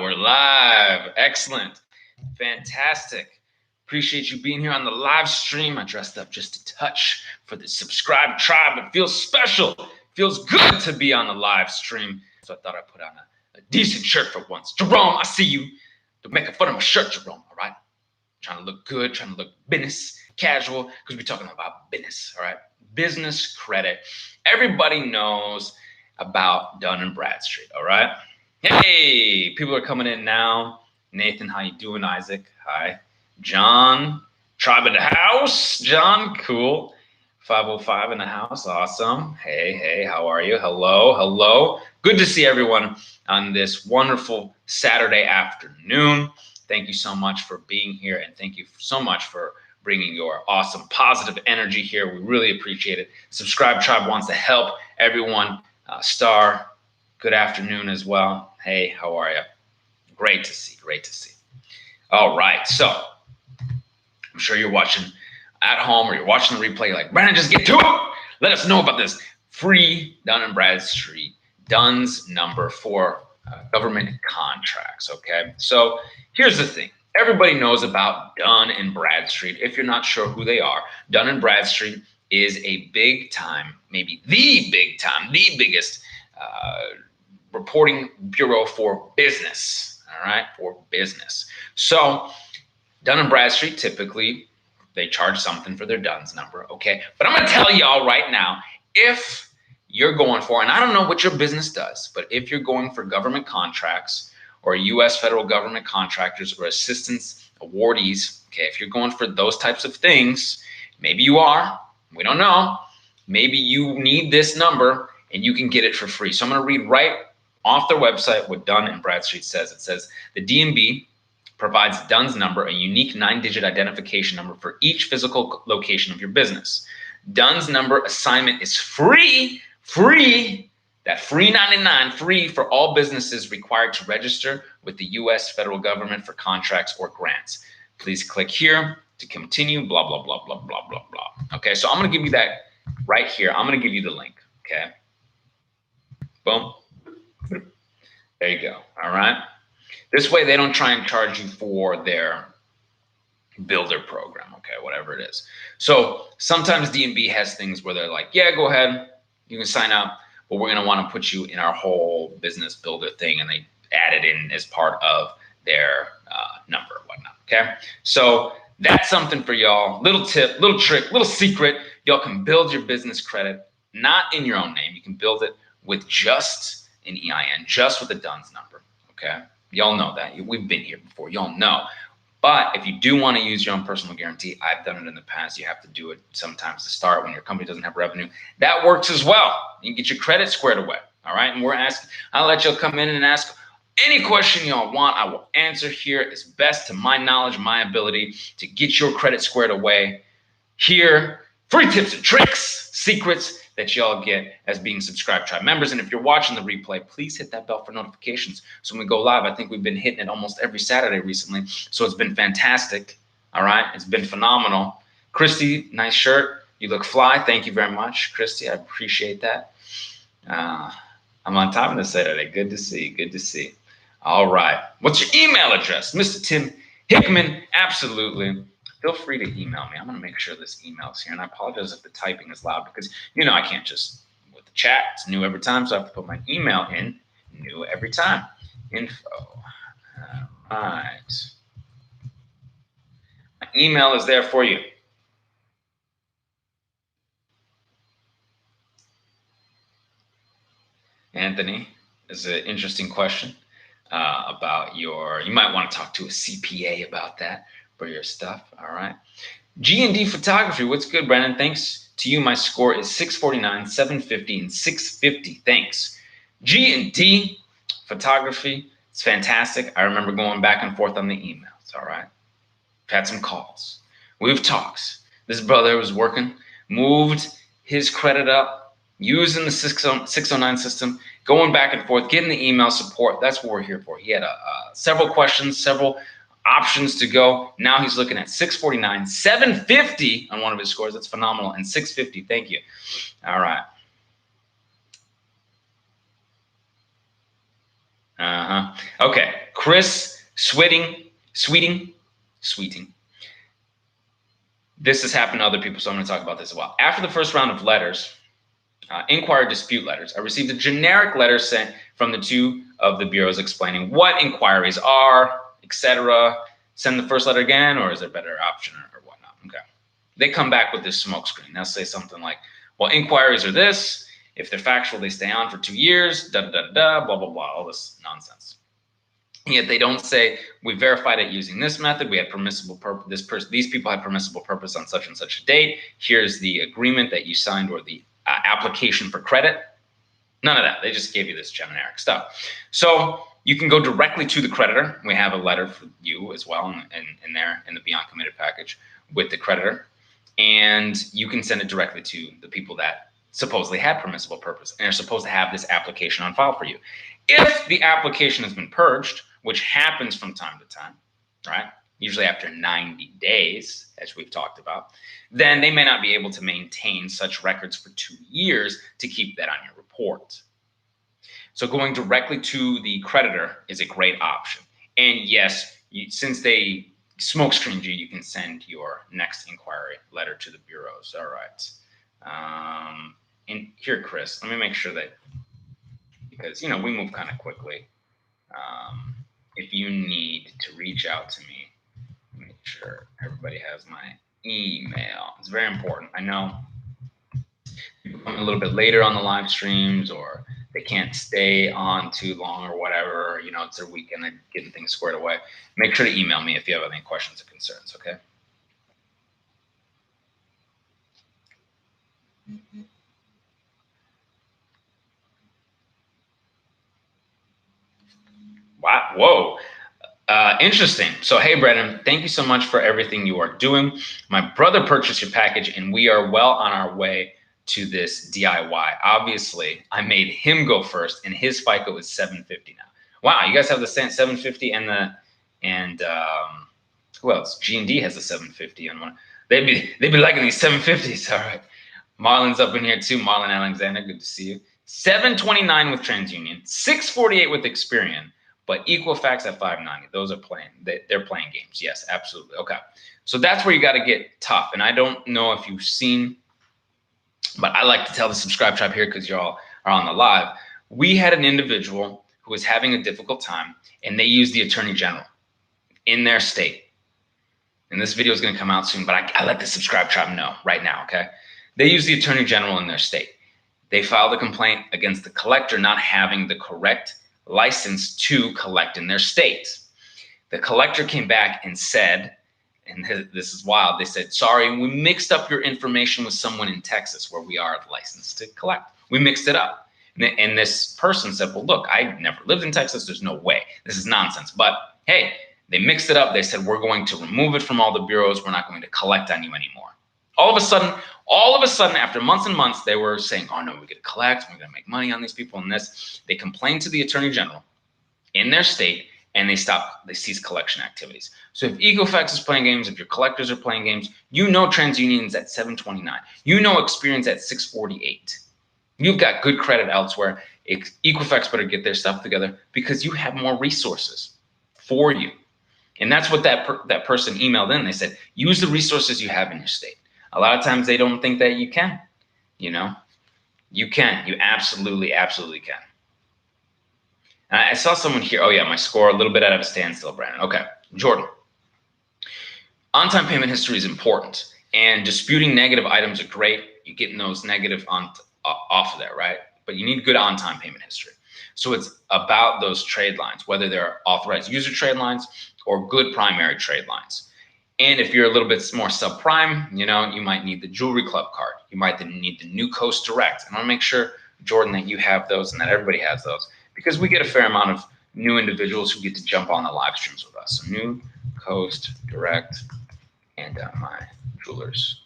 we're live. Excellent. Fantastic. Appreciate you being here on the live stream. I dressed up just a touch for the subscribe tribe. It feels special. It feels good to be on the live stream. So I thought I'd put on a decent shirt for once. Jerome, I see you. Don't make fun of my shirt, Jerome, all right? Trying to look good, trying to look business, casual, because we're talking about business, all right? Business credit. Everybody knows about Dun & Bradstreet, all right? Hey, people are coming in now. Nathan, how you doing? Isaac, hi. John, tribe in the house. John, cool. 505 in the house, awesome. Hey, how are you? Hello. Good to see everyone on this wonderful Saturday afternoon. Thank you so much for being here, and thank you so much for bringing your awesome positive energy here. We really appreciate it. Subscribe Tribe wants to help everyone. Star, good afternoon as well. Hey, how are you? Great to see. All right, so I'm sure you're watching at home or you're watching the replay. You're like, Brandon, just get to it. Let us know about this free Dun & Bradstreet DUNS number for government contracts, okay? So here's the thing. Everybody knows about Dun & Bradstreet. If you're not sure who they are, Dun & Bradstreet is a big time, maybe the big time, the biggest reporting bureau for business, all right, for business. So Dun & Bradstreet, typically, they charge something for their DUNS number, okay? But I'm going to tell y'all right now, if you're going for, and I don't know what your business does, but if you're going for government contracts or U.S. federal government contractors or assistance awardees, okay, if you're going for those types of things, maybe you are, we don't know, maybe you need this number and you can get it for free. So I'm going to read right off their website what Dun & Bradstreet says. It says, the DMB provides DUNS number, a unique 9-digit identification number for each physical location of your business. DUNS number assignment is free, that free 99, free for all businesses required to register with the U.S. federal government for contracts or grants. Please click here to continue, blah, blah, blah, blah, blah, blah, blah. Okay, so I'm going to give you that right here. I'm going to give you the link, okay? Boom. There you go, all right? This way they don't try and charge you for their builder program, okay, whatever it is. So sometimes DMB has things where they're like, yeah, go ahead, you can sign up, but we're going to want to put you in our whole business builder thing, and they add it in as part of their number and whatnot, okay? So that's something for y'all. Little tip, little trick, little secret. Y'all can build your business credit, not in your own name. You can build it with just an EIN, just with a DUNS number, okay? Y'all know that. We've been here before. Y'all know. But if you do want to use your own personal guarantee, I've done it in the past. You have to do it sometimes to start when your company doesn't have revenue. That works as well. You can get your credit squared away. All right. And we're asking, I'll let y'all come in and ask any question y'all want. I will answer here as best to my knowledge, my ability to get your credit squared away here. Free tips and tricks, secrets that y'all get as being subscribed tribe members. And if you're watching the replay, please hit that bell for notifications. So when we go live, I think we've been hitting it almost every Saturday recently. So it's been fantastic. All right. It's been phenomenal. Christy, nice shirt. You look fly. Thank you very much, Christy. I appreciate that. I'm on time to Saturday. Good to see. Good to see. All right. What's your email address? Mr. Tim Hickman. Absolutely. Feel free to email me. I'm going to make sure this email's here. And I apologize if the typing is loud because, you know, I can't just, with the chat, it's new every time. So I have to put my email in, new every time. Info. All right. My email is there for you. Anthony, this is an interesting question about you might want to talk to a CPA about that. For your stuff, all right. G&D photography, what's good, Brandon? Thanks to you, my score is 649, 750, and 650. Thanks. G&D photography, it's fantastic. I remember going back and forth on the emails, all right. I've had some calls. We've talks. This brother was working, moved his credit up, using the 609 system, going back and forth, getting the email support. That's what we're here for. He had several questions, several options to go. Now he's looking at 649, 750 on one of his scores. That's phenomenal. And 650. Thank you. All right. Okay, Chris Sweeting. This has happened to other people, so I'm going to talk about this as well. After the first round of letters, inquiry dispute letters, I received a generic letter sent from the two of the bureaus explaining what inquiries are, etc. Send the first letter again, or is there a better option or whatnot? Okay. They come back with this smoke screen. They'll say something like, well, inquiries are this. If they're factual, they stay on for 2 years, blah, blah, blah, all this nonsense. And yet they don't say, we verified it using this method. We had permissible purpose. These people had permissible purpose on such and such a date. Here's the agreement that you signed or the application for credit. None of that. They just gave you this generic stuff. So you can go directly to the creditor. We have a letter for you as well in there in the Beyond Committed package with the creditor. And you can send it directly to the people that supposedly had permissible purpose and are supposed to have this application on file for you. If the application has been purged, which happens from time to time, right? Usually after 90 days, as we've talked about, then they may not be able to maintain such records for 2 years to keep that on your report. So going directly to the creditor is a great option. And yes, since they smoke screened you, you can send your next inquiry letter to the bureaus. All right. And here, Chris, let me make sure that, because, you know, we move kind of quickly. If you need to reach out to me, make sure everybody has my email. It's very important. I know people come a little bit later on the live streams, or they can't stay on too long or whatever. You know, it's their weekend and getting things squared away. Make sure to email me if you have any questions or concerns, okay? Wow. Whoa. Interesting. So, hey, Brennan, thank you so much for everything you are doing. My brother purchased your package, and we are well on our way to this DIY. Obviously, I made him go first, and his FICO is 750 now. Wow, you guys have the same 750 and who else? G&D has a 750 and one. They'd be liking these 750s. All right. Marlon's up in here too. Marlon Alexander, good to see you. 729 with TransUnion, 648 with Experian. But Equifax at 590, those are playing. They're playing games. Yes, absolutely. Okay, so that's where you got to get tough. And I don't know if you've seen, but I like to tell the subscribe tribe here because you all are on the live. We had an individual who was having a difficult time, and they used the Attorney General in their state. And this video is going to come out soon, but I let the subscribe tribe know right now. Okay, they used the Attorney General in their state. They filed a complaint against the collector not having the correct license to collect in their state. The collector came back and said, and this is wild, they said, sorry, we mixed up your information with someone in Texas where we are licensed to collect. We mixed it up. And this person said, well, look, I never lived in Texas. There's no way. This is nonsense. But hey, they mixed it up. They said, we're going to remove it from all the bureaus. We're not going to collect on you anymore. All of a sudden, after months and months, they were saying, oh, no, we're going to collect. We're going to make money on these people and this. They complained to the Attorney General in their state, and they ceased collection activities. So if Equifax is playing games, if your collectors are playing games, you know TransUnion's at 729. You know Experian's at 648. You've got good credit elsewhere. Equifax better get their stuff together because you have more resources for you. And that's what that person emailed in. They said, use the resources you have in your state. A lot of times they don't think that you can, you know, you can, you absolutely can. I saw someone here. Oh yeah, my score a little bit out of a standstill, Brandon. Okay, Jordan. On-time payment history is important, and disputing negative items are great. You're getting those negative off of there, right? But you need good on-time payment history. So it's about those trade lines, whether they're authorized user trade lines or good primary trade lines. And if you're a little bit more subprime, you know, you might need the Jewelry Club card. You might need the New Coast Direct. And I want to make sure, Jordan, that you have those and that everybody has those, because we get a fair amount of new individuals who get to jump on the live streams with us. So New Coast Direct and my jewelers.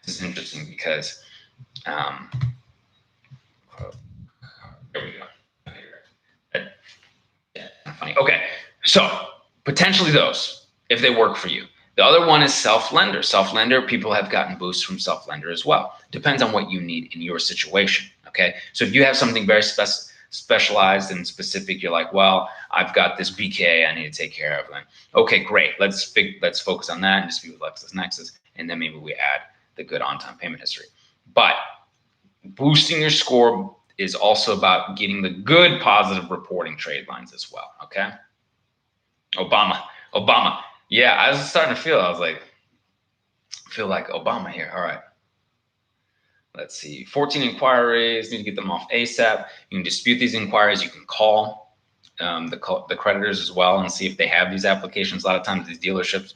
This is interesting because, there we go. Funny. Okay, so potentially those, if they work for you. The other one is self-lender. Self-lender, people have gotten boosts from self-lender as well. Depends on what you need in your situation, Okay, so if you have something very specialized and specific, you're like, well, I've got this BK I need to take care of. Then, okay, great. Let's focus on that and dispute with LexisNexis, and then maybe we add the good on-time payment history. But boosting your score is also about getting the good positive reporting trade lines as well. Okay. Obama. Yeah, I was starting to feel like Obama here. All right. Let's see. 14 inquiries. Need to get them off ASAP. You can dispute these inquiries. You can call the creditors as well and see if they have these applications. A lot of times these dealerships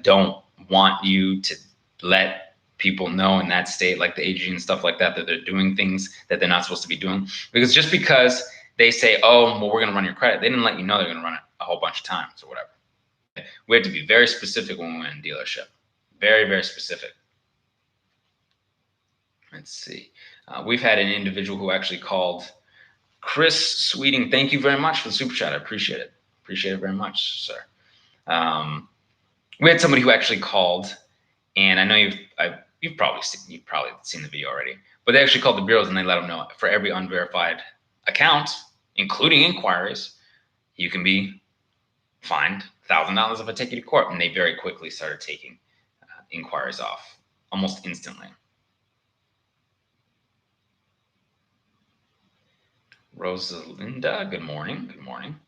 don't want you to let people know in that state, like the AG and stuff like that, that they're doing things that they're not supposed to be doing. Because just because they say, oh, well, we're going to run your credit, they didn't let you know they're going to run it a whole bunch of times or whatever. We have to be very specific when we're in a dealership. Very, very specific. Let's see. We've had an individual who actually called. Chris Sweeting, thank you very much for the super chat. I appreciate it. Appreciate it very much, sir. We had somebody who actually called, and I know you've probably seen the video already, but they actually called the bureaus and they let them know for every unverified account, including inquiries, you can be fined $1,000 if I take you to court. And they very quickly started taking inquiries off almost instantly. Rosalinda, good morning. Good morning.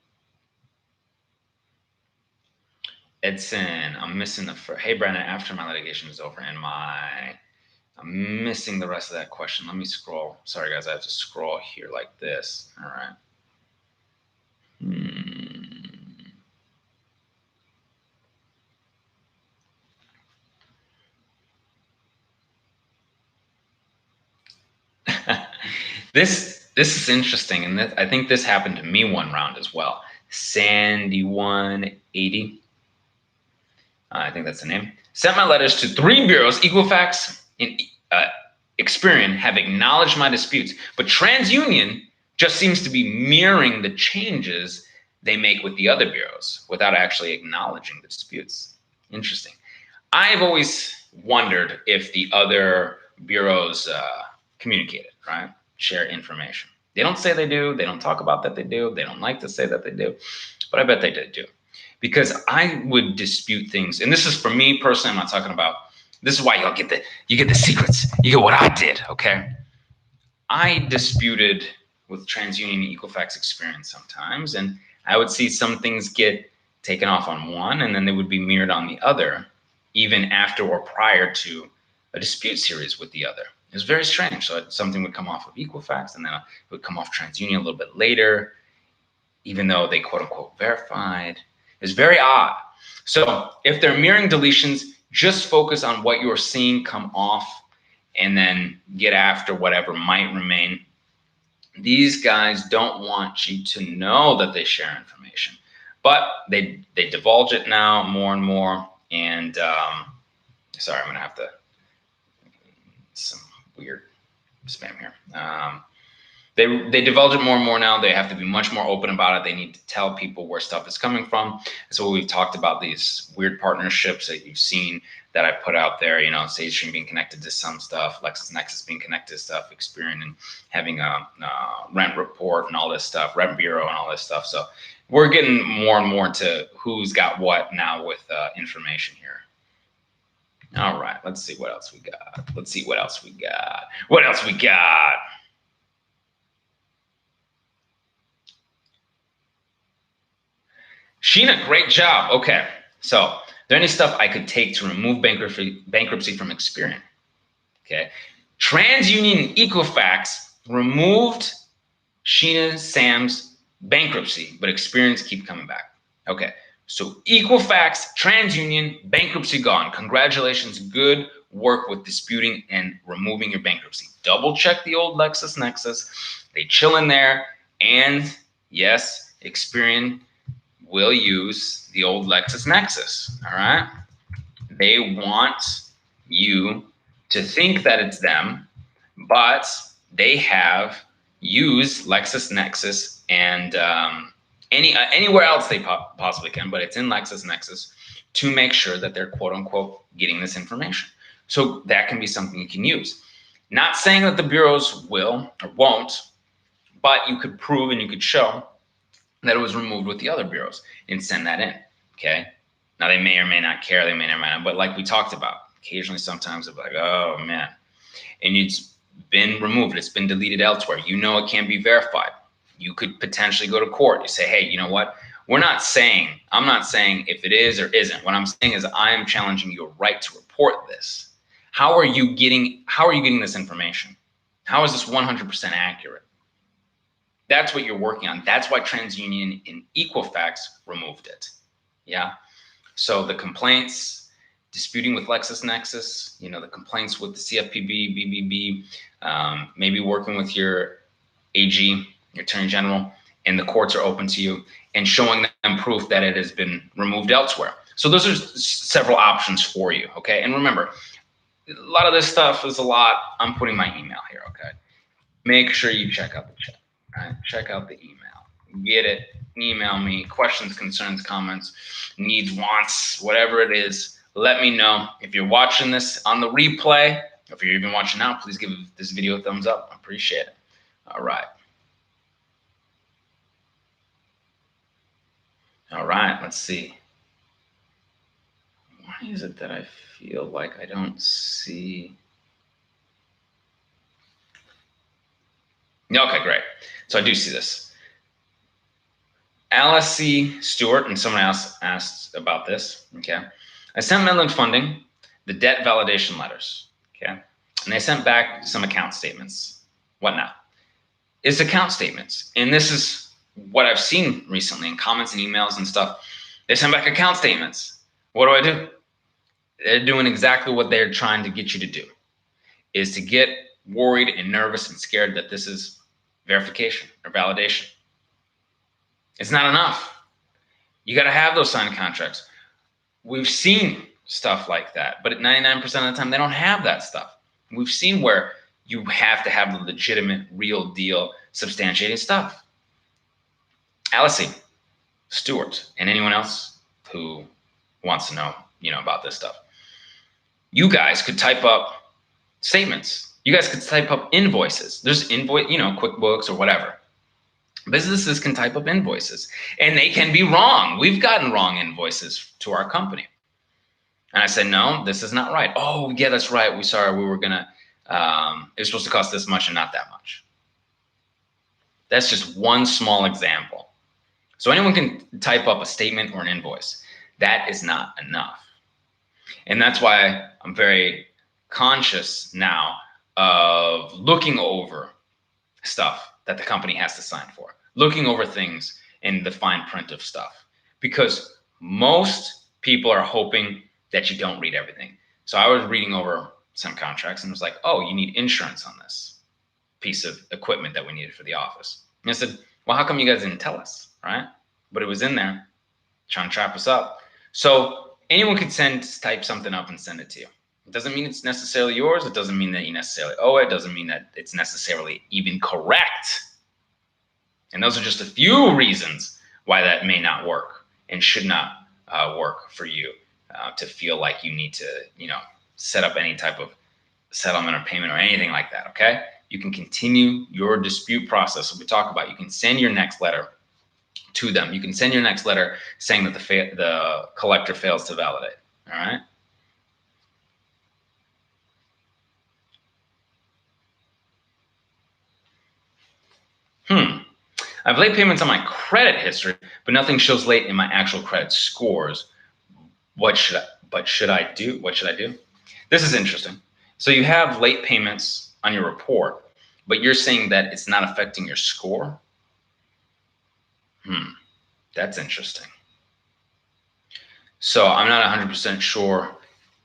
Edson, I'm missing hey, Brandon, after my litigation is over and I'm missing the rest of that question. Let me scroll. Sorry, guys, I have to scroll here like this. All right. This is interesting, and I think this happened to me one round as well. Sandy180, I think that's the name. Sent my letters to 3 bureaus. Equifax and Experian have acknowledged my disputes, but TransUnion just seems to be mirroring the changes they make with the other bureaus without actually acknowledging the disputes. Interesting. I've always wondered if the other bureaus communicated, right? Share information. They don't say they do. They don't talk about that they do. They don't like to say that they do, but I bet they did do. Because I would dispute things, and this is for me personally. I'm not talking about. This is why you get the secrets. You get what I did. Okay, I disputed with TransUnion and Equifax Experian sometimes, and I would see some things get taken off on one, and then they would be mirrored on the other, even after or prior to a dispute series with the other. It was very strange. So something would come off of Equifax, and then it would come off TransUnion a little bit later, even though they quote unquote verified. It's very odd. So if they're mirroring deletions, just focus on what you're seeing come off and then get after whatever might remain. These guys don't want you to know that they share information, but they divulge it now more and more. And sorry, I'm gonna have to some weird spam here. They divulge it more and more now. They have to be much more open about it. They need to tell people where stuff is coming from. So we've talked about these weird partnerships that you've seen that I put out there, you know, SageStream being connected to some stuff, LexisNexis being connected to stuff, Experian and having a rent report and all this stuff, rent bureau and all this stuff. So we're getting more and more to who's got what now with information here. All right, let's see what else we got. What else we got? Sheena, great job. Okay, so is there any stuff I could take to remove bankruptcy from Experian? Okay, TransUnion and Equifax removed Sheena Sam's bankruptcy, but Experian keep coming back. Okay, so Equifax, TransUnion, bankruptcy gone. Congratulations, good work with disputing and removing your bankruptcy. Double check the old LexisNexis. They chill in there, and yes, Experian will use the old LexisNexis, all right? They want you to think that it's them, but they have used LexisNexis and anywhere else they possibly can, but it's in LexisNexis to make sure that they're quote unquote getting this information. So that can be something you can use. Not saying that the bureaus will or won't, but you could prove and you could show that it was removed with the other bureaus and send that in, okay? Now, they may or may not care, they may or may not, but like we talked about, occasionally sometimes they're like, oh man, and it's been removed, it's been deleted elsewhere. You know it can't be verified. You could potentially go to court. You say, hey, you know what? I'm not saying if it is or isn't. What I'm saying is I am challenging your right to report this. How are you getting this information? How is this 100% accurate? That's what you're working on. That's why TransUnion and Equifax removed it. Yeah. So the complaints, disputing with LexisNexis, the complaints with the CFPB, BBB, maybe working with your AG, your Attorney General, and the courts are open to you, and showing them proof that it has been removed elsewhere. So those are several options for you, okay? And remember, a lot of this stuff is a lot. I'm putting my email here, okay? Make sure you check out the chat, right? Check out the email. Get it. Email me. Questions, concerns, comments, needs, wants, whatever it is. Let me know. If you're watching this on the replay, if you're even watching now, please give this video a thumbs up. I appreciate it. All right. All right, let's see. Why is it that I feel like I don't see? Okay, great. So I do see this. Alice C. Stewart and someone else asked about this, okay? I sent Midland Funding the debt validation letters, okay? And they sent back some account statements. What now? It's account statements. And this is what I've seen recently in comments and emails and stuff. They send back account statements. What do? They're doing exactly what they're trying to get you to do, is to get worried and nervous and scared that this is verification or validation. It's not enough. You got to have those signed contracts. We've seen stuff like that, but at 99% of the time, they don't have that stuff. We've seen where you have to have the legitimate, real deal, substantiated stuff. Alice Stewart, and anyone else who wants to know, about this stuff. You guys could type up statements. You guys could type up invoices. There's invoice, QuickBooks or whatever. Businesses can type up invoices, and they can be wrong. We've gotten wrong invoices to our company. And I said, no, this is not right. Oh, yeah, that's right. We were gonna, it was supposed to cost this much and not that much. That's just one small example. So anyone can type up a statement or an invoice. That is not enough. And that's why I'm very conscious now of looking over stuff that the company has to sign for, looking over things in the fine print of stuff, because most people are hoping that you don't read everything. So I was reading over some contracts and was like, oh, you need insurance on this piece of equipment that we needed for the office. And I said, well, how come you guys didn't tell us, right? But it was in there, trying to trap us up. So anyone could type something up and send it to you. It doesn't mean it's necessarily yours. It doesn't mean that you necessarily owe it. It doesn't mean that it's necessarily even correct. And those are just a few reasons why that may not work and should not work for you to feel like you need to, set up any type of settlement or payment or anything like that, okay? You can continue your dispute process. So we talk about, you can send your next letter to them. You can send your next letter saying that the collector fails to validate, all right? I have late payments on my credit history, but nothing shows late in my actual credit scores. What should I do? This is interesting. So you have late payments on your report, but you're saying that it's not affecting your score? That's interesting. So I'm not 100% sure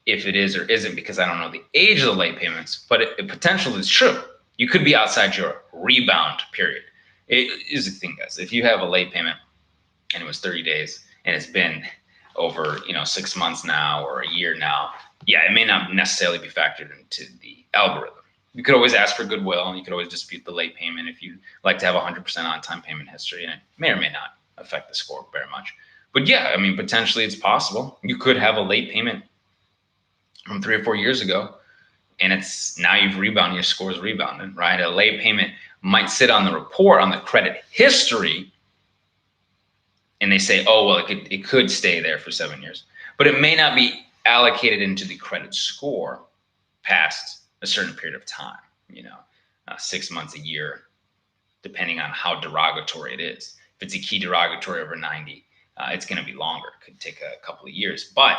if it is or isn't, because I don't know the age of the late payments, but it potentially is true. You could be outside your rebound period. It is the thing, guys. If you have a late payment and it was 30 days and it's been over, 6 months now or a year now, yeah, it may not necessarily be factored into the algorithm. You could always ask for goodwill, and you could always dispute the late payment if you like to have 100% on-time payment history, and it may or may not affect the score very much. But yeah, potentially it's possible. You could have a late payment from 3 or 4 years ago, and it's now you've rebounded, your score is rebounded, right? A late payment might sit on the report on the credit history, and they say, oh, well, it could stay there for 7 years, but it may not be allocated into the credit score past a certain period of time, 6 months, a year, depending on how derogatory it is. If it's a key derogatory over 90, it's going to be longer. It could take a couple of years. But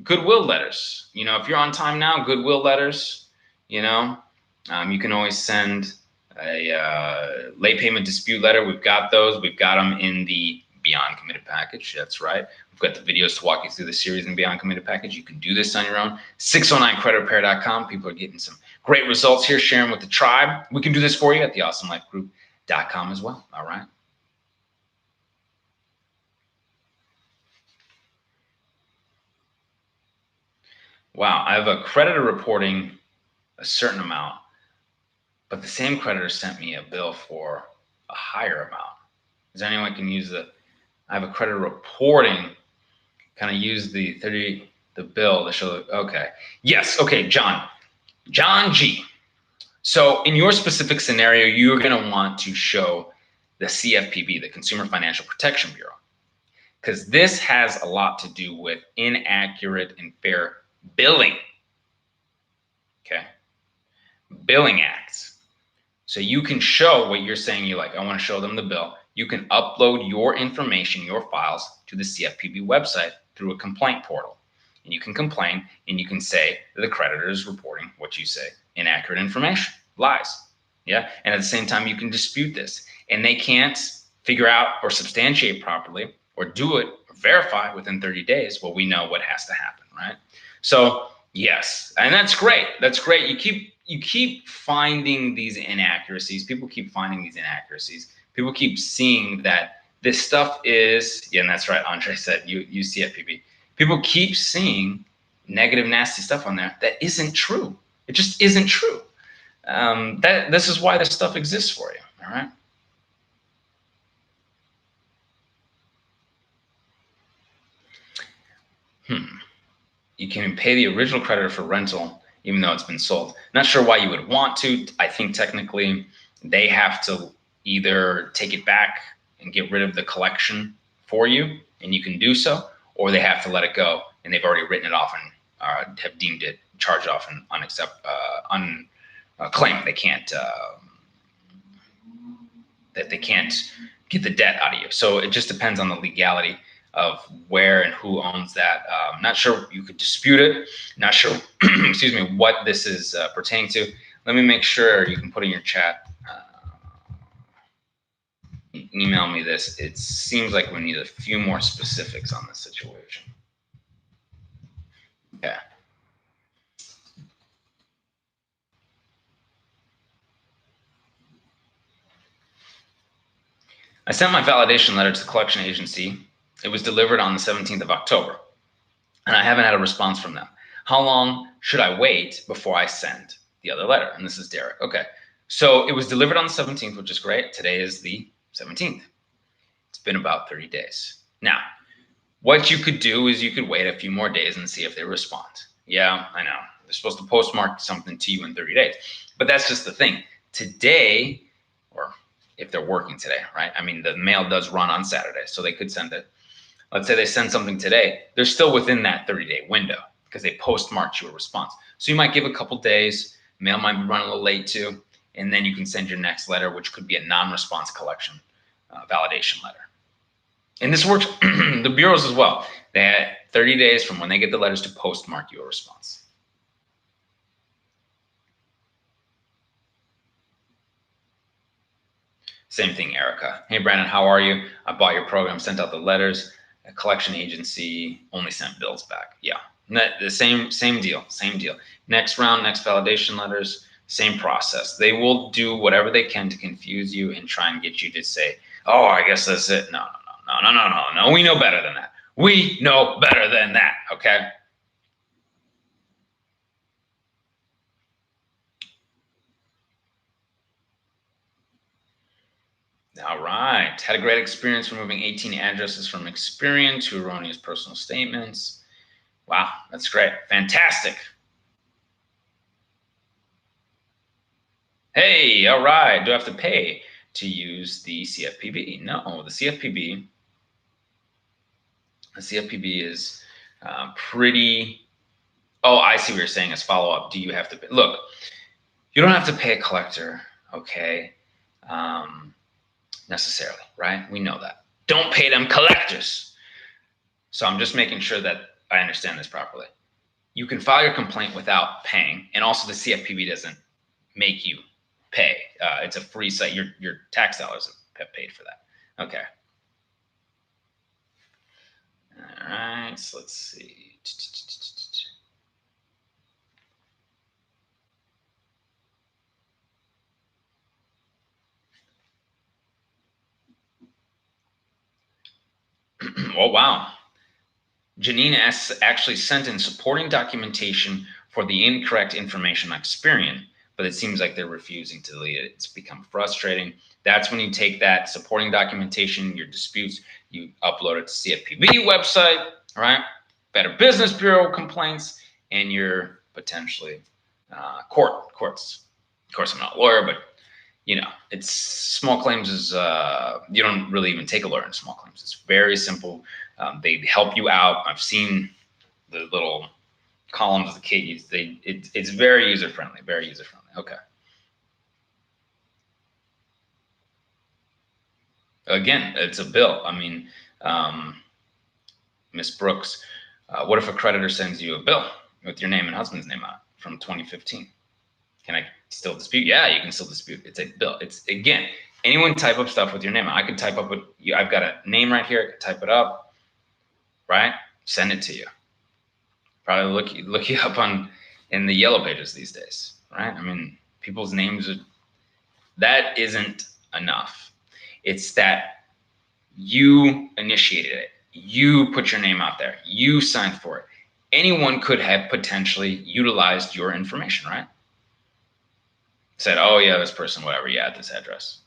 goodwill letters, if you're on time now, goodwill letters, you can always send a late payment dispute letter. We've got those. We've got them in the Beyond Committed package. That's right. We've got the videos to walk you through the series in Beyond Committed package. You can do this on your own. 609creditrepair.com. People are getting some great results here, sharing with the tribe. We can do this for you at theawesomelifegroup.com as well. All right. Wow, I have a creditor reporting a certain amount, but the same creditor sent me a bill for a higher amount. Is there anyone can use I have a creditor reporting, kind of use the bill to show, okay. Yes, okay, John G. So in your specific scenario, you're gonna want to show the CFPB, the Consumer Financial Protection Bureau, because this has a lot to do with inaccurate and fair billing. Okay, billing acts. So you can show what you're saying. You like, I want to show them the bill. You can upload your information, your files, to the CFPB website through a complaint portal, and you can complain, and you can say that the creditor is reporting what you say, inaccurate information, lies. Yeah, and at the same time, you can dispute this, and they can't figure out or substantiate properly or do it or verify within 30 days. Well, we know what has to happen, right? So yes, and that's great. That's great. You keep finding these inaccuracies. People keep finding these inaccuracies. People keep seeing that this stuff is, yeah, and that's right. Andre said, you CFPB. People keep seeing negative, nasty stuff on there that isn't true. It just isn't true. This is why this stuff exists for you. All right. You can pay the original creditor for rental, even though it's been sold. Not sure why you would want to. I think technically they have to either take it back and get rid of the collection for you, and you can do so, or they have to let it go, and they've already written it off and have deemed it charged off and unclaimed. They can't they can't get the debt out of you. So it just depends on the legality of where and who owns that. Not sure you could dispute it. Not sure, excuse me, what this is pertaining to. Let me make sure you can put in your chat. Email me this. It seems like we need a few more specifics on this situation. Okay. I sent my validation letter to the collection agency. It was delivered on the 17th of October, and I haven't had a response from them. How long should I wait before I send the other letter? And this is Derek. Okay. So it was delivered on the 17th, which is great. Today is the 17th. It's been about 30 days. Now, what you could do is you could wait a few more days and see if they respond. Yeah, I know. They're supposed to postmark something to you in 30 days. But that's just the thing. Today, or if they're working today, right? I mean, the mail does run on Saturday, so they could send it. Let's say they send something today. They're still within that 30-day window because they postmarked you a response. So you might give a couple days. Mail might be running a little late too. And then you can send your next letter, which could be a non-response collection validation letter. And this works, the bureaus as well. They had 30 days from when they get the letters to postmark you a response. Same thing, Erica. Hey, Brandon, how are you? I bought your program, sent out the letters. A collection agency only sent bills back. Yeah, the same deal. Next round, next validation letters, same process. They will do whatever they can to confuse you and try and get you to say, oh, I guess that's it. No. We know better than that. We know better than that, okay? All right. Had a great experience removing 18 addresses from Experian to erroneous personal statements. Wow, that's great. Fantastic. Hey, all right. Do I have to pay to use the CFPB? No, the CFPB is pretty. Oh, I see what you're saying as follow up. Do you have to pay? Look, you don't have to pay a collector, okay? Necessarily, right? We know that. Don't pay them collectors. So I'm just making sure that I understand this properly. You can file your complaint without paying, and also the CFPB doesn't make you pay. It's a free site. Your tax dollars have paid for that. Okay. All right. So let's see. Oh wow. Janine actually sent in supporting documentation for the incorrect information on Experian, but it seems like they're refusing to delete it. It's become frustrating. That's when you take that supporting documentation, your disputes, you upload it to CFPB website, right? Better Business Bureau complaints, and you're potentially courts. Of course, I'm not a lawyer, but you know, it's small claims is you don't really even take a lawyer in small claims. It's very simple. They help you out. I've seen the little columns the kid use. It's very user friendly. Very user friendly. Okay. Again, it's a bill. I mean, Miss Brooks, what if a creditor sends you a bill with your name and husband's name on it from 2015? Can I still dispute? Yeah, you can still dispute. It's a bill. It's again, anyone type up stuff with your name. I could type up what I've got a name right here. I could type it up, right? Send it to you. Probably look you up on in the yellow pages these days, right? I mean, people's names are that isn't enough. It's that you initiated it. You put your name out there. You signed for it. Anyone could have potentially utilized your information, right? Said, oh yeah, this person, whatever, yeah, at this address.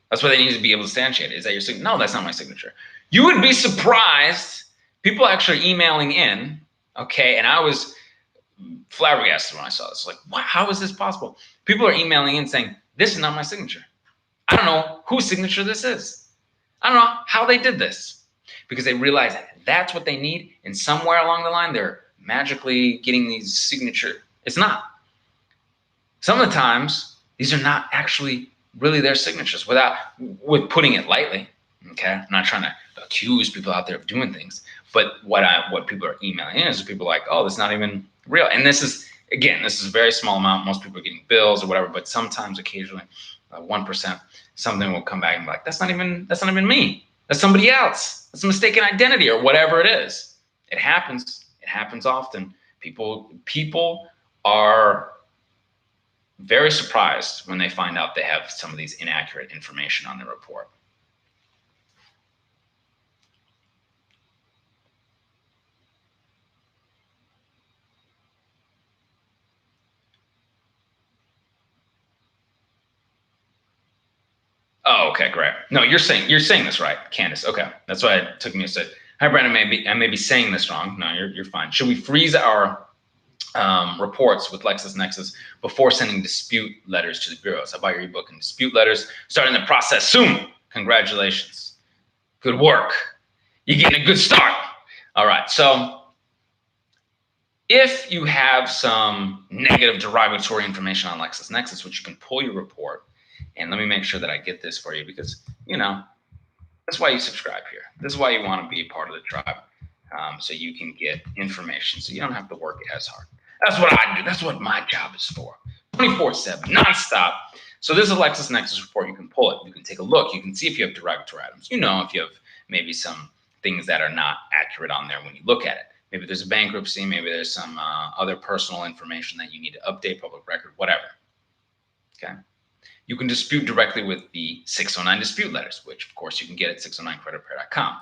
That's why they need to be able to substantiate. Is that your signature? No, that's not my signature. You would be surprised. People actually emailing in, okay, and I was flabbergasted when I saw this. Like, wow, how is this possible? People are emailing in saying, this is not my signature. I don't know whose signature this is. I don't know how they did this. Because they realize that's what they need, and somewhere along the line, they're magically getting these signature. It's not. Some of the times, these are not actually really their signatures with putting it lightly. Okay, I'm not trying to accuse people out there of doing things, but what people are emailing in is people like, oh, this is not even real. And this is again, this is a very small amount. Most people are getting bills or whatever, but sometimes, occasionally, 1%, something will come back and be like, that's not even me. That's somebody else. That's a mistaken identity or whatever it is. It happens. It happens often. People are very surprised when they find out they have some of these inaccurate information on their report. Oh, okay, great. No, you're saying this right, Candace. Okay, that's why it took me a sec. Hi, Brandon. I may be saying this wrong. No, you're fine. Should we freeze our reports with LexisNexis before sending dispute letters to the bureaus? I'll buy your ebook and dispute letters. Starting the process soon. Congratulations. Good work. You're getting a good start. All right. So if you have some negative derogatory information on LexisNexis, which you can pull your report, and let me make sure that I get this for you because, you know, that's why you subscribe here. This is why you want to be a part of the tribe, so you can get information, so you don't have to work as hard. That's what I do. That's what my job is for. 24/7, nonstop. So this is a LexisNexis report. You can pull it. You can take a look. You can see if you have derogatory items. You know, if you have maybe some things that are not accurate on there when you look at it. Maybe there's a bankruptcy. Maybe there's some other personal information that you need to update, public record, whatever. Okay. You can dispute directly with the 609 dispute letters, which of course you can get at 609creditrepair.com.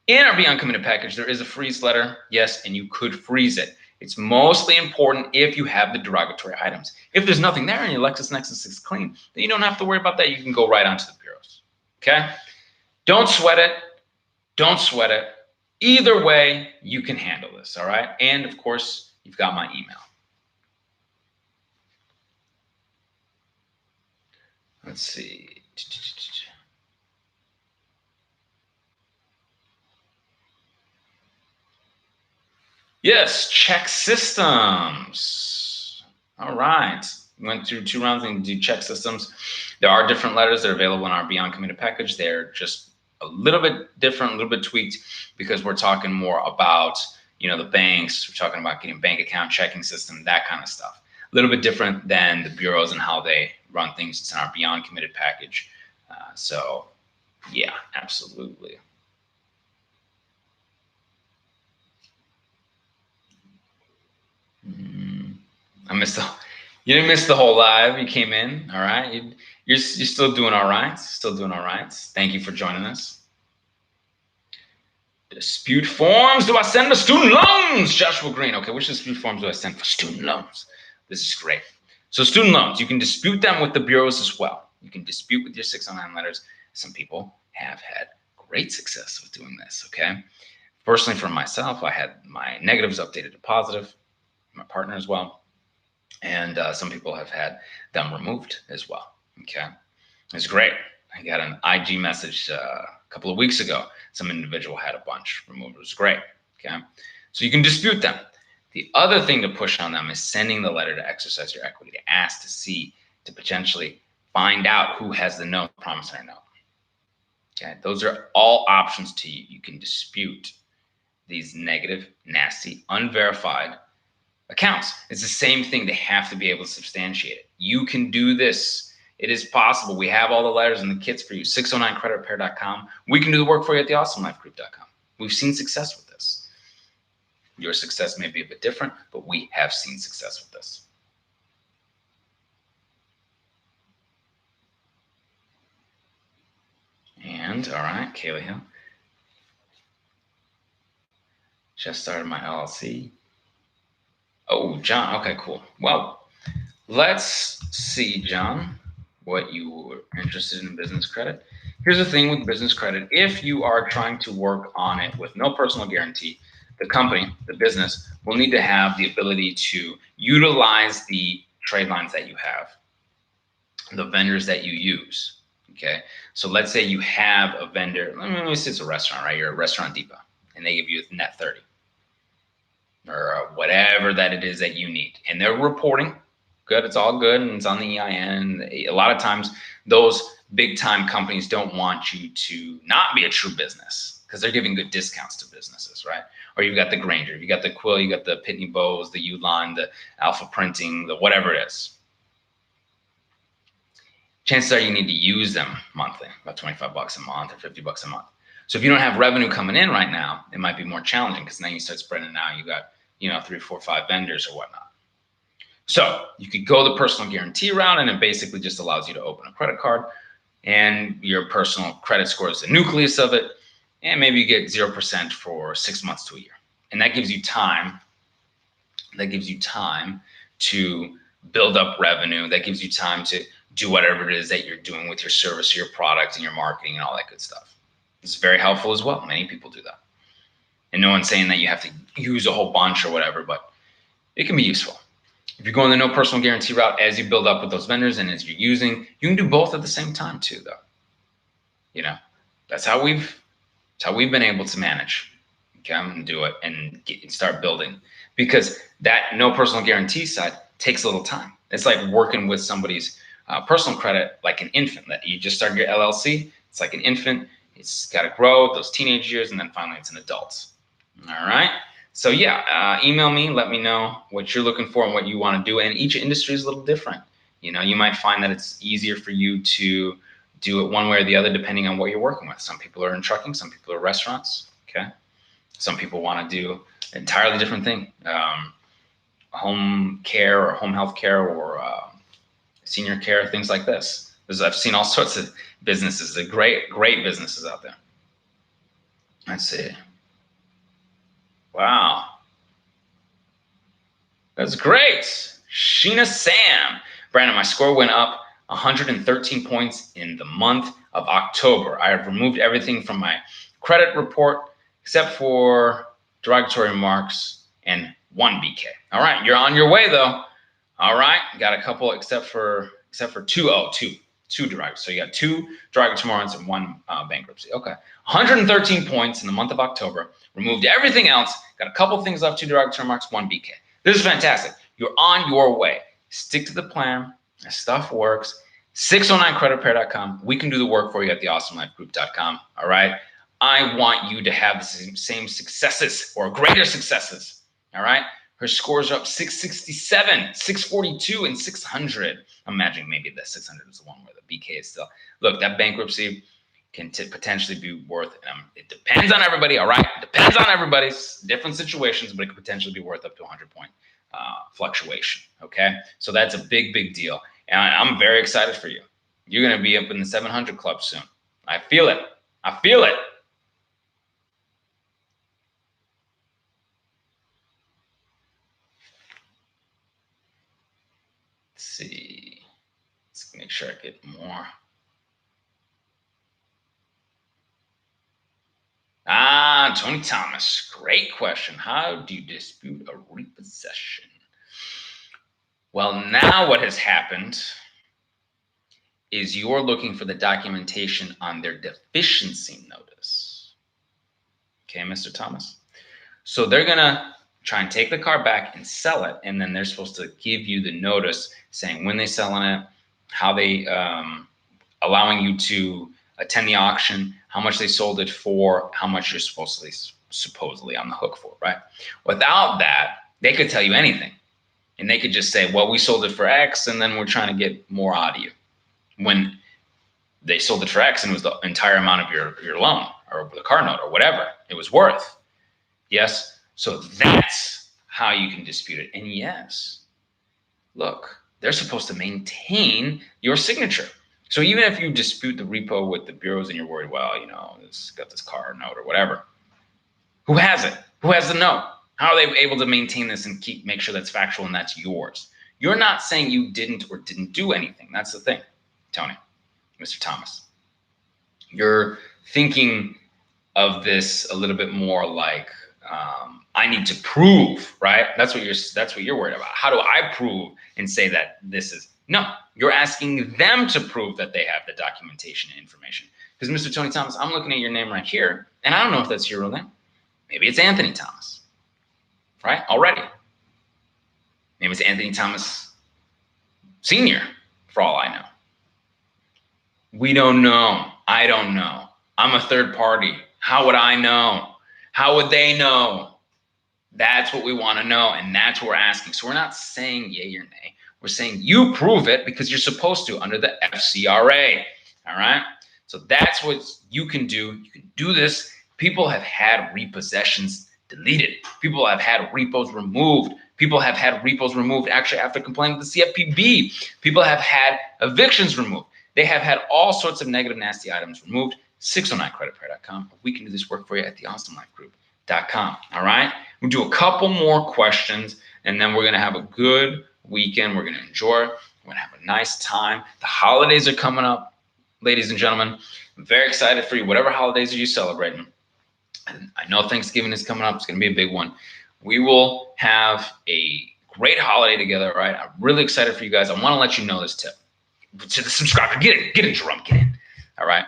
In our Beyond Committed package, there is a freeze letter, yes, and you could freeze it. It's mostly important if you have the derogatory items. If there's nothing there and your LexisNexis is clean, then you don't have to worry about that. You can go right onto the bureaus, okay? Don't sweat it. Don't sweat it. Either way, you can handle this, all right? And of course, you've got my email. Let's see. Yes, check systems. All right. Went through 2 rounds and do check systems. There are different letters that are available in our Beyond Committed package. They're just a little bit different, a little bit tweaked, because we're talking more about, the banks. We're talking about getting bank account, checking system, that kind of stuff. A little bit different than the bureaus and how they run things. It's in our Beyond Committed package. So, yeah, absolutely. I missed the. You didn't miss the whole live. You came in. All right. You're still doing all right. Still doing all right. Thank you for joining us. Dispute forms. Do I send to student loans? Joshua Green. Okay. Which dispute forms do I send for student loans? This is great. So student loans, you can dispute them with the bureaus as well. You can dispute with your 609 letters. Some people have had great success with doing this. Okay. Personally, for myself, I had my negatives updated to positive. My partner as well. And some people have had them removed as well. Okay. It's great. I got an IG message a couple of weeks ago. Some individual had a bunch removed. It was great. Okay. So you can dispute them. The other thing to push on them is sending the letter to exercise your equity, to ask, to see, to potentially find out who has the note, promissory note. Okay. Those are all options to you. You can dispute these negative, nasty, unverified accounts. It's the same thing. They have to be able to substantiate it. You can do this. It is possible. We have all the letters and the kits for you. 609creditrepair.com. We can do the work for you at theawesomelifegroup.com. We've seen success with this. Your success may be a bit different, but we have seen success with this. And all right, Kayla Hill. Just started my LLC. Oh, John. Okay, cool. Well, let's see, John, what you were interested in business credit. Here's the thing with business credit. If you are trying to work on it with no personal guarantee, the company, the business, will need to have the ability to utilize the trade lines that you have, the vendors that you use. Okay. So let's say you have a vendor, let me say it's a restaurant, right? You're a Restaurant Depot, and they give you a net 30. Or whatever that it is that you need. And they're reporting. Good. It's all good. And it's on the EIN. A lot of times those big time companies don't want you to not be a true business because they're giving good discounts to businesses, right? Or you've got the Granger, you got the Quill, you got the Pitney Bowes, the Uline, the Alpha Printing, the whatever it is. Chances are you need to use them monthly, about 25 bucks a month or 50 bucks a month. So if you don't have revenue coming in right now, it might be more challenging because now you start spreading it out. You got, 3, 4, 5 vendors or whatnot. So you could go the personal guarantee route, and it basically just allows you to open a credit card, and your personal credit score is the nucleus of it. And maybe you get 0% for 6 months to a year. And that gives you time. That gives you time to build up revenue. That gives you time to do whatever it is that you're doing with your service, your product, and your marketing and all that good stuff. It's very helpful as well. Many people do that. And no one's saying that you have to use a whole bunch or whatever, but it can be useful. If you're going the no personal guarantee route, as you build up with those vendors and as you're using, you can do both at the same time too, though. That's how we've been able to manage. Okay, I'm gonna do it and start building, because that no personal guarantee side takes a little time. It's like working with somebody's personal credit, like an infant that you just started your LLC. It's like an infant. It's got to grow those teenage years, and then finally it's an adult. All right. So yeah, email me. Let me know what you're looking for and what you want to do. And each industry is a little different. You might find that it's easier for you to do it one way or the other, depending on what you're working with. Some people are in trucking. Some people are restaurants. Okay. Some people want to do an entirely different thing. Home care or home health care or senior care, things like this. I've seen all sorts of businesses, the great businesses out there. Let's see. Wow. That's great. Sheena Sam. Brandon, my score went up 113 points in the month of October. I have removed everything from my credit report except for derogatory remarks and 1 BK. All right, you're on your way though. All right, got a couple except for 2. Two derogations. So you got two derogatory warrants and one bankruptcy. Okay. 113 points in the month of October. Removed everything else. Got a couple things left, two derogatory marks, one BK. This is fantastic. You're on your way. Stick to the plan. This stuff works. 609creditrepair.com. We can do the work for you at theawesomelifegroup.com. All right. I want you to have the same successes or greater successes. All right. Her scores are up 667, 642, and 600. Imagine maybe the 600 is the one where the BK is still. Look, that bankruptcy can potentially be worth, it depends on everybody, all right? It depends on everybody's different situations, but it could potentially be worth up to 100-point fluctuation, okay? So that's a big, big deal. And I'm very excited for you. You're going to be up in the 700 club soon. I feel it. I feel it. Let's see. Let's make sure I get more. Tony Thomas, great question. How do you dispute a repossession? Well, now what has happened is you're looking for the documentation on their deficiency notice. Okay, Mr. Thomas? So they're going to try and take the car back and sell it, and then they're supposed to give you the notice saying when they're selling it, how they allowing you to attend the auction, how much they sold it for, how much you're supposedly on the hook for, right? Without that, they could tell you anything. And they could just say, well, we sold it for X, and then we're trying to get more out of you. When they sold it for X and it was the entire amount of your loan or the car note or whatever it was worth. Yes? So that's how you can dispute it. And yes, look, they're supposed to maintain your signature. So even if you dispute the repo with the bureaus and you're worried, well, you know, it's got this car note or whatever, who has it? Who has the note? How are they able to maintain this and make sure that's factual and that's yours? You're not saying you didn't or didn't do anything. That's the thing, Tony, Mr. Thomas. You're thinking of this a little bit more like I need to prove, right? That's what you're worried about. How do I prove and say that this is? No, you're asking them to prove that they have the documentation and information. Because Mr. Tony Thomas, I'm looking at your name right here, and I don't know if that's your real name. Maybe it's Anthony Thomas, right? Already. Maybe it's Anthony Thomas Sr., for all I know. We don't know. I don't know. I'm a third party. How would I know? How would they know? That's what we want to know, and that's what we're asking. So we're not saying yay or nay. We're saying you prove it because you're supposed to under the FCRA, all right? So that's what you can do. You can do this. People have had repossessions deleted. People have had repos removed. People have had repos removed actually after complaining with the CFPB. People have had evictions removed. They have had all sorts of negative, nasty items removed. 609creditrepair.com. We can do this work for you at theawesomelifegroup.com. All right? We'll do a couple more questions, and then we're going to have a good weekend. We're going to enjoy. We're going to have a nice time. The holidays are coming up, ladies and gentlemen. I'm very excited for you. Whatever holidays are you celebrating? And I know Thanksgiving is coming up. It's going to be a big one. We will have a great holiday together, all right? I'm really excited for you guys. I want to let you know this tip. To the subscriber, get in, Jerome, get in. All right?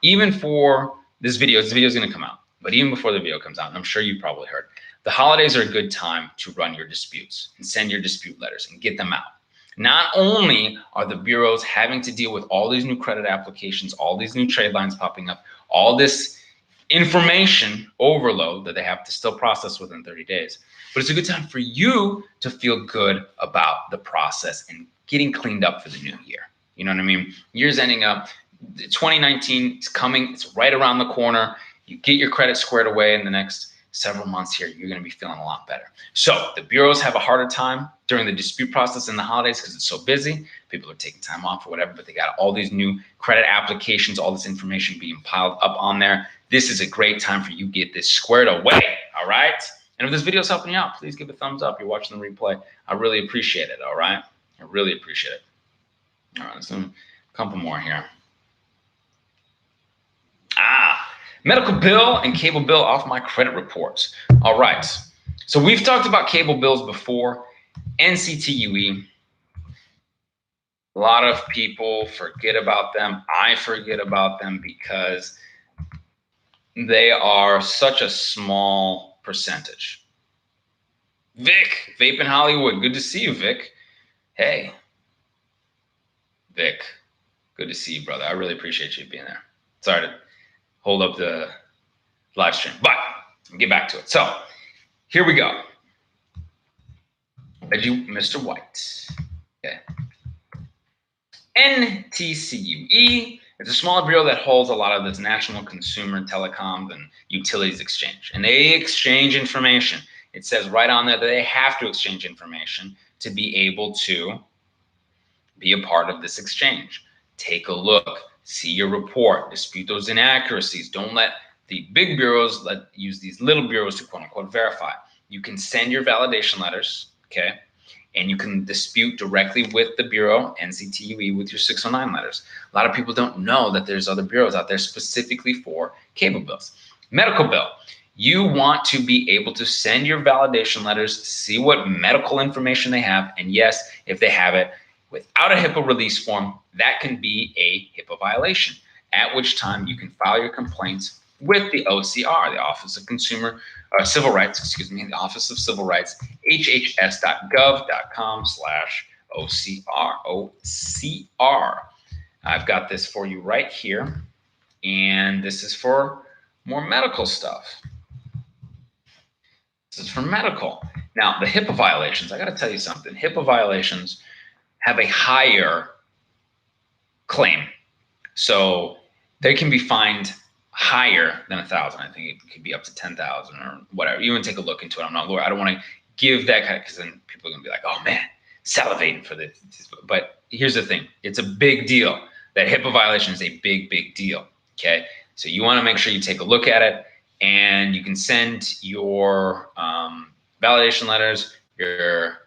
Even for this video is going to come out. But even before the video comes out, and I'm sure you probably heard, the holidays are a good time to run your disputes and send your dispute letters and get them out. Not only are the bureaus having to deal with all these new credit applications, all these new trade lines popping up, all this information overload that they have to still process within 30 days, but it's a good time for you to feel good about the process and getting cleaned up for the new year. You know what I mean? Year's ending up. 2019 is coming. It's right around the corner. You get your credit squared away in the next several months here, you're going to be feeling a lot better. So the bureaus have a harder time during the dispute process in the holidays because it's so busy. People are taking time off or whatever, but they got all these new credit applications, all this information being piled up on there. This is a great time for you to get this squared away, all right? And if this video is helping you out, please give a thumbs up. You're watching the replay. I really appreciate it, all right? I really appreciate it. All right, so a couple more here. Medical bill and cable bill off my credit reports. All right. So we've talked about cable bills before. NCTUE A lot of people forget about them. I forget about them because they are such a small percentage. Vic, Vape in Hollywood. Good to see you, Vic. Hey, Vic. Good to see you, brother. I really appreciate you being there. Sorry to hold up the live stream, but I'll get back to it. So here we go. Mr. White. Okay. NTCUE is a small bureau that holds a lot of this national consumer telecoms and utilities exchange. And they exchange information. It says right on there that they have to exchange information to be able to be a part of this exchange. Take a look, see your report, dispute those inaccuracies. Don't let the big bureaus use these little bureaus to quote unquote verify. You can send your validation letters, okay? And you can dispute directly with the bureau, NCTUE, with your 609 letters. A lot of people don't know that there's other bureaus out there specifically for cable bills. Medical bill. You want to be able to send your validation letters, see what medical information they have, and yes, if they have it, without a HIPAA release form, that can be a HIPAA violation, at which time you can file your complaints with the OCR, the Office of Civil Rights, the Office of Civil Rights, hhs.gov.com/OCR. OCR. I've got this for you right here, and this is for more medical stuff. This is for medical. Now, the HIPAA violations, I got to tell you something. HIPAA violations have a higher claim. So they can be fined higher than 1,000. I think it could be up to 10,000 or whatever. You want to take a look into it. I'm not a lawyer. I don't want to give that kind of, because then people are going to be like, oh man, salivating for this. But here's the thing. It's a big deal. That HIPAA violation is a big, big deal. Okay. So you want to make sure you take a look at it, and you can send your validation letters, your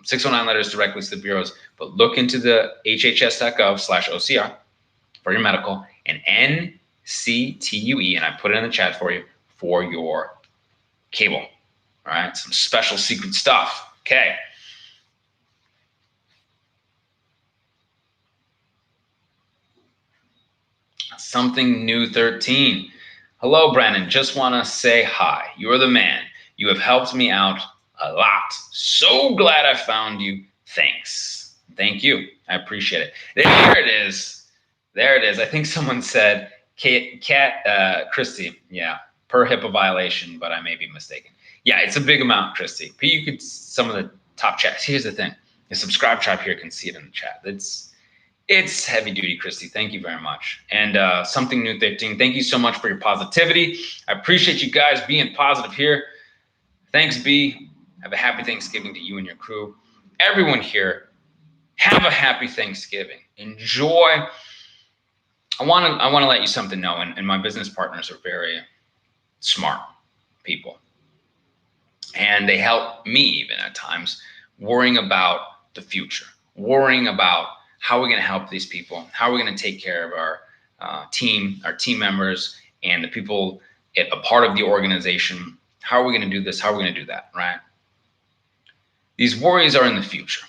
609 letters directly to the bureaus, but look into the hhs.gov/OCR for your medical, and NCTUE, and I put it in the chat for you, for your cable. All right, some special secret stuff. Okay. Something new 13. Hello, Brandon. Just want to say hi. You're the man. You have helped me out a lot. So glad I found you. Thanks. Thank you. I appreciate it. There it is. There it is. I think someone said Christy. Yeah, per HIPAA violation, but I may be mistaken. Yeah, it's a big amount, Christy. You could, some of the top chats. Here's the thing. The subscribe tribe here can see it in the chat. It's heavy duty, Christy. Thank you very much. And something new 13. Thank you so much for your positivity. I appreciate you guys being positive here. Thanks, B. Have a happy Thanksgiving to you and your crew. Everyone here, have a happy Thanksgiving. Enjoy. I want to let you something know, and my business partners are very smart people. And they help me even at times worrying about the future, worrying about how we're going to help these people, how we're going to take care of our team members, and the people a part of the organization. How are we going to do this? How are we going to do that, right? These worries are in the future.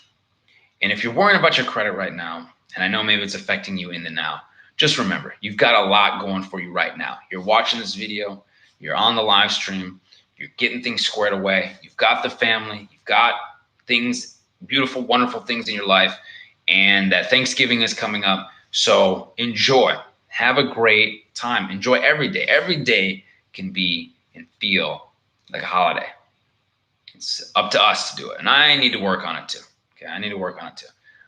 And if you're worrying about your credit right now, and I know maybe it's affecting you in the now, just remember, you've got a lot going for you right now. You're watching this video, you're on the live stream, you're getting things squared away, you've got the family, you've got things, beautiful, wonderful things in your life, and that Thanksgiving is coming up. So enjoy, have a great time, enjoy every day. Every day can be and feel like a holiday. It's up to us to do it. And I need to work on it too. Okay, I need to work on it too.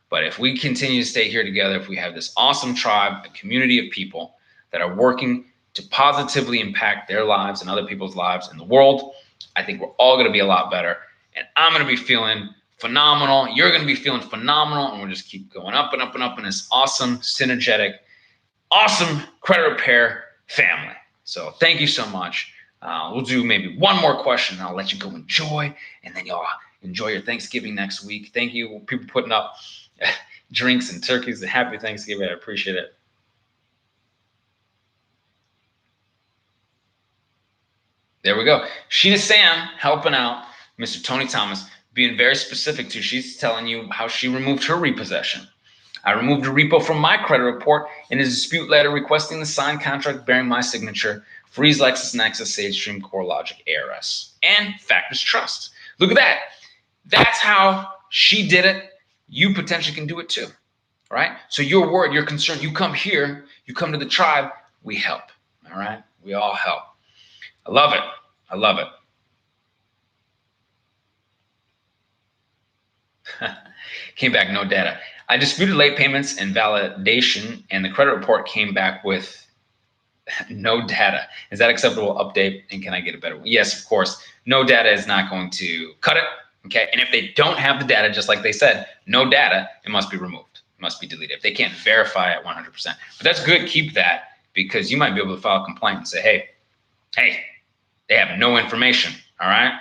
But if we continue to stay here together, if we have this awesome tribe, a community of people that are working to positively impact their lives and other people's lives in the world, I think we're all going to be a lot better. And I'm going to be feeling phenomenal. You're going to be feeling phenomenal. And we'll just keep going up and up and up in this awesome, synergetic, awesome credit repair family. So thank you so much. We'll do maybe one more question, and I'll let you go enjoy. And then y'all enjoy your Thanksgiving next week. Thank you, people putting up drinks and turkeys. Happy Thanksgiving. I appreciate it. There we go. Sheena Sam helping out Mr. Tony Thomas, being very specific to, she's telling you how she removed her repossession. I removed a repo from my credit report in a dispute letter requesting the signed contract bearing my signature. Freeze LexisNexis, SageStream, CoreLogic, ARS, and Factors Trust. Look at that. That's how she did it. You potentially can do it too, right? So you're worried, you're concerned. You come here, you come to the tribe, we help, all right? We all help. I love it. I love it. Came back, no data. I disputed late payments and validation, and the credit report came back with no data. Is that acceptable update? And can I get a better one? Yes, of course. No data is not going to cut it. Okay. And if they don't have the data, just like they said, no data, it must be removed. It must be deleted. If they can't verify it 100%. But that's good. Keep that, because you might be able to file a complaint and say, hey, they have no information. All right.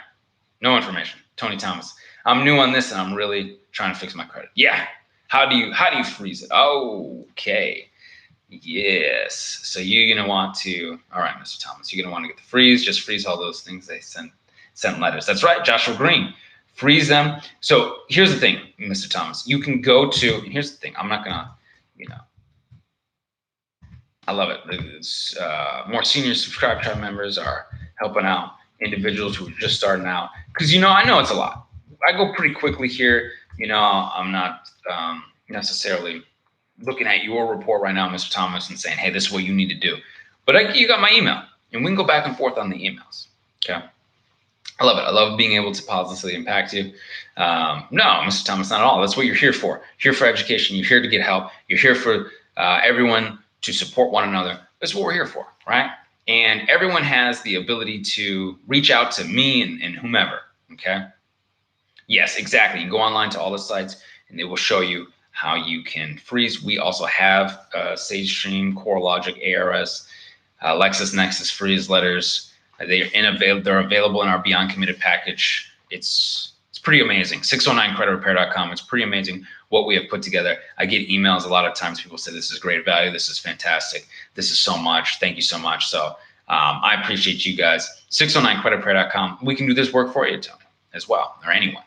No information. Tony Thomas. I'm new on this and I'm really trying to fix my credit. Yeah. How do you freeze it? Okay. Yes. So you're going to want to, all right, Mr. Thomas, you're going to want to get the freeze. Just freeze all those things they sent letters. That's right. Joshua Green. Freeze them. So here's the thing, Mr. Thomas. You can go to, and here's the thing. I'm not going to, I love it. It's, more senior subscribe tribe members are helping out individuals who are just starting out. Because, I know it's a lot. I go pretty quickly here. I'm not necessarily looking at your report right now, Mr. Thomas, and saying, hey, this is what you need to do. But you got my email, and we can go back and forth on the emails. Okay. I love it. I love being able to positively impact you. No, Mr. Thomas, not at all. That's what you're here for. You're here for education. You're here to get help. You're here for everyone to support one another. That's what we're here for, right? And everyone has the ability to reach out to me and whomever, okay? Yes, exactly. You go online to all the sites, and they will show you how you can freeze. We also have SageStream, CoreLogic, ARS, LexisNexis freeze letters. They're available in our Beyond Committed package. It's pretty amazing. 609creditrepair.com. It's pretty amazing what we have put together. I get emails a lot of times. People say this is great value. This is fantastic. This is so much. Thank you so much. So I appreciate you guys. 609creditrepair.com. We can do this work for you, Tony, as well, or anyone.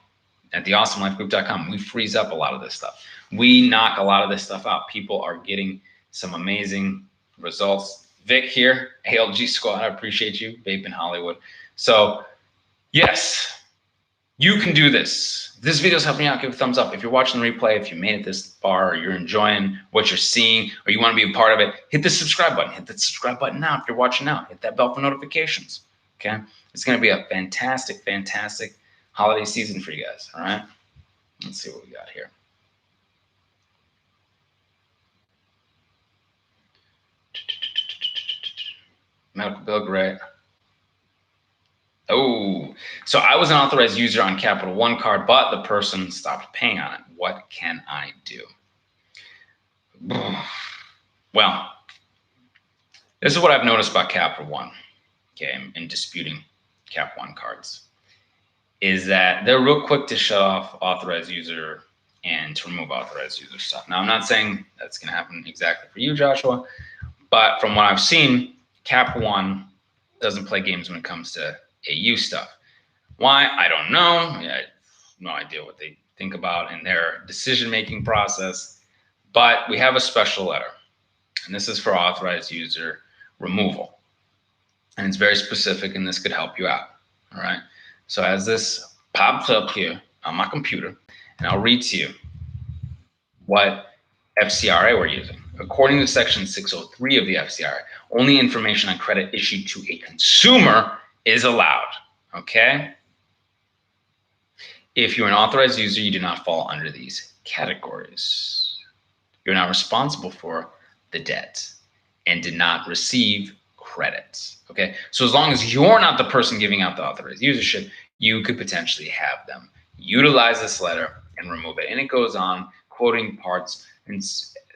At theawesomelifegroup.com, we freeze up a lot of this stuff. We knock a lot of this stuff out. People are getting some amazing results. Vic here, ALG Squad, I appreciate you. Vape in Hollywood. So, yes, you can do this. If this video is helping you out, give a thumbs up. If you're watching the replay, if you made it this far, or you're enjoying what you're seeing, or you want to be a part of it, hit the subscribe button. Hit the subscribe button now if you're watching now. Hit that bell for notifications, okay? It's going to be a fantastic, fantastic holiday season for you guys, all right? Let's see what we got here. Medical bill, great. Oh, so I was an authorized user on Capital One card, but the person stopped paying on it. What can I do? Well, this is what I've noticed about Capital One, okay, in disputing Cap One cards, is that they're real quick to shut off authorized user and to remove authorized user stuff. Now, I'm not saying that's going to happen exactly for you, Joshua, but from what I've seen, Cap One doesn't play games when it comes to AU stuff. Why? I don't know. I have no idea what they think about in their decision-making process, but we have a special letter, and this is for authorized user removal. And it's very specific, and this could help you out, all right? So as this pops up here on my computer, and I'll read to you what FCRA we're using. According to Section 603 of the FCRA, only information on credit issued to a consumer is allowed, okay? If you're an authorized user, you do not fall under these categories. You're not responsible for the debt and did not receive credit, okay? So as long as you're not the person giving out the authorized usership, you could potentially have them utilize this letter and remove it. And it goes on quoting parts in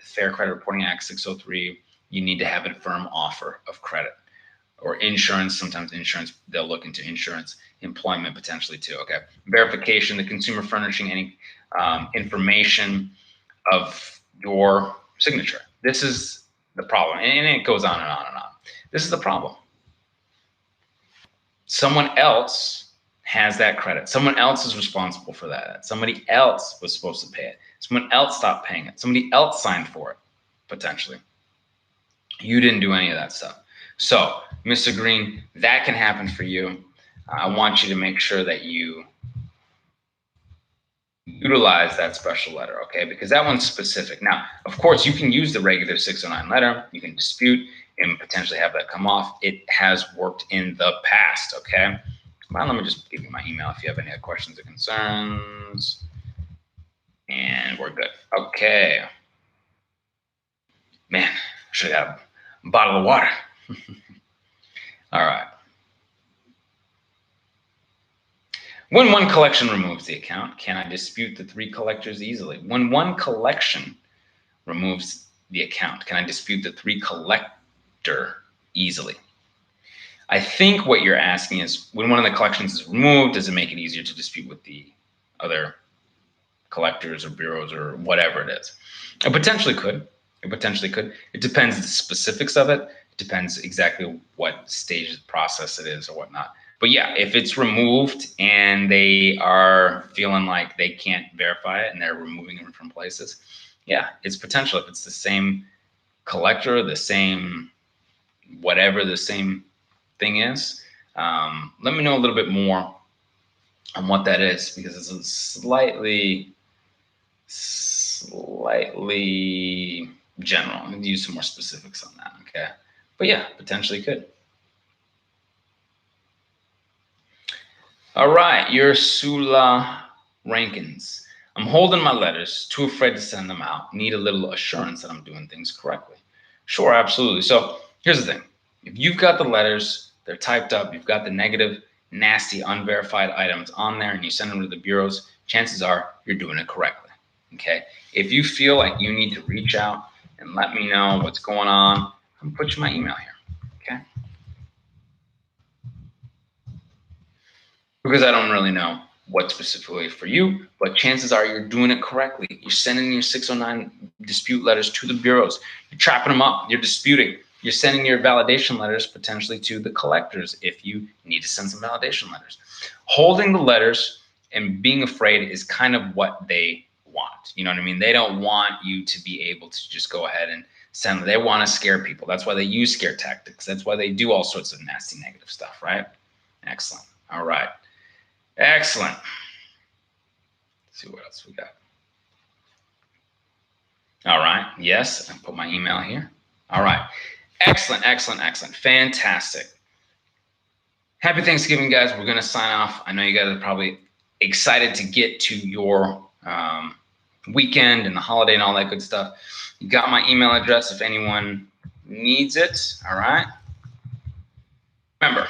Fair Credit Reporting Act 603, you need to have a firm offer of credit. Or insurance, sometimes insurance, they'll look into insurance, employment potentially too, okay? Verification, the consumer furnishing any information of your signature. This is the problem, and it goes on and on and on. This is the problem. Someone else has that credit. Someone else is responsible for that. Somebody else was supposed to pay it. Someone else stopped paying it. Somebody else signed for it, potentially. You didn't do any of that stuff. So, Mr. Green, that can happen for you. I want you to make sure that you utilize that special letter, okay? Because that one's specific. Now, of course, you can use the regular 609 letter. You can dispute and potentially have that come off. It has worked in the past, okay? Well, let me just give you my email if you have any other questions or concerns. And we're good. Okay. Man, I should have got a bottle of water. All right. When one collection removes the account, can I dispute the 3 collectors easily? When one collection removes the account, can I dispute the 3 collector easily? I think what you're asking is, when one of the collections is removed, does it make it easier to dispute with the other collectors or bureaus or whatever it is? It potentially could. It potentially could. It depends the specifics of it. It depends exactly what stage of the process it is or whatnot. But yeah, if it's removed and they are feeling like they can't verify it and they're removing it from places, yeah, it's potential. If it's the same collector, the same whatever the same thing is, let me know a little bit more on what that is, because it's a slightly general. I'm going to use some more specifics on that, okay? But yeah, potentially could. All right, you're Sula Rankins. I'm holding my letters, too afraid to send them out. Need a little assurance that I'm doing things correctly. Sure, absolutely. So here's the thing. If you've got the letters, they're typed up, you've got the negative, nasty, unverified items on there, and you send them to the bureaus, chances are you're doing it correctly, okay? If you feel like you need to reach out and let me know what's going on, I'm going to put you my email here, okay? Because I don't really know what specifically for you, but chances are you're doing it correctly. You're sending your 609 dispute letters to the bureaus. You're trapping them up. You're disputing. You're sending your validation letters potentially to the collectors if you need to send some validation letters. Holding the letters and being afraid is kind of what they want. You know what I mean? They don't want you to be able to just go ahead and send. They want to scare people. That's why they use scare tactics. That's why they do all sorts of nasty negative stuff, right? Excellent. All right. Excellent. Let's see what else we got. All right. Yes, I put my email here. All right. Excellent, excellent, excellent. Fantastic. Happy Thanksgiving, guys. We're going to sign off. I know you guys are probably excited to get to your weekend and the holiday and all that good stuff. You got my email address if anyone needs it. All right. Remember,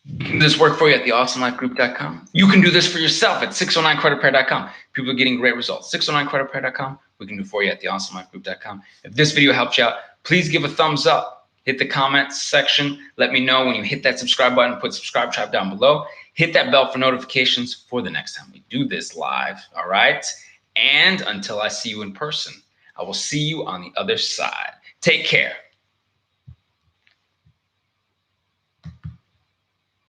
you can do this work for you at theawesomelifegroup.com. You can do this for yourself at 609creditrepair.com. People are getting great results. 609creditrepair.com. We can do it for you at theawesomelifegroup.com. If this video helped you out, please give a thumbs up. Hit the comments section. Let me know when you hit that subscribe button. Put subscribe tab down below. Hit that bell for notifications for the next time we do this live. All right. And until I see you in person, I will see you on the other side. Take care.